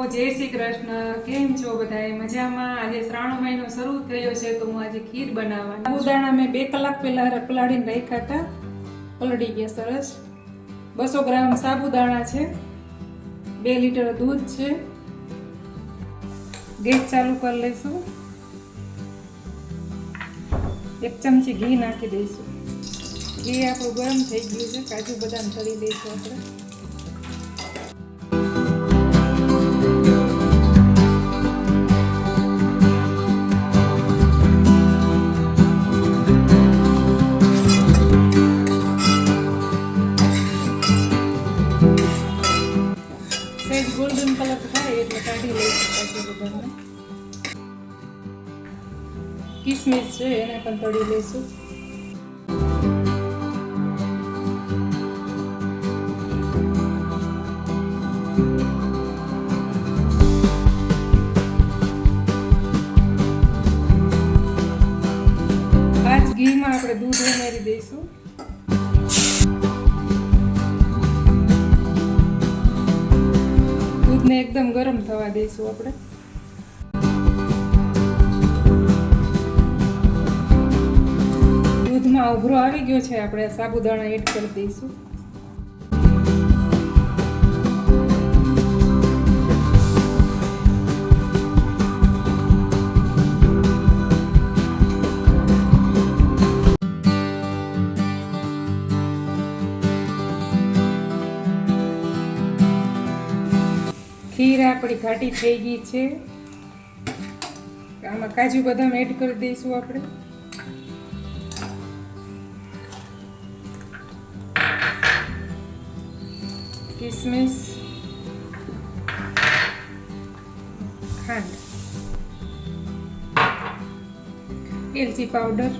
જય શ્રી કૃષ્ણ. કેમ છો બધાય? મજામાં? આજે શ્રાવણ મહિનો શરૂ થયો છે તો હું આજે ખીર બનાવવાની. સાબુદાણા મેં 2 કલાક પહેલા પલાળીને રાખ્યા હતા, પલળી ગયા સરસ. 200 ગ્રામ સાબુદાણા છે, 2 લીટર દૂધ છે. ગેસ ચાલુ કરી લઈશું. 1 ચમચી ઘી નાખી દઈશું. ઘી આપણું ગરમ થઈ ગયું છે, કાજુ બદામ તળી દઈશું આપણે. ગોલ્ડન કલર થાય એટલે કાઢી લઈશું કાજુ બદામને. કિસમિસ છે એને પણ તળી લઈશું. આ જ ઘીમાં આપણે દૂધ ઉમેરી દઈશું. દૂધને એકદમ ગરમ થવા દઈશું આપણે. દૂધમાં ઉભરો આવી ગયો છે, આપણે સાબુદાણા એડ કરી દઈશું. ખીર આપણી ઘાટી થઈ ગઈ છે. આમાં કાજુ બદામ એડ કરી દઈશું આપણે. કિસમિસ, ખાંડ, એલચી પાવડર,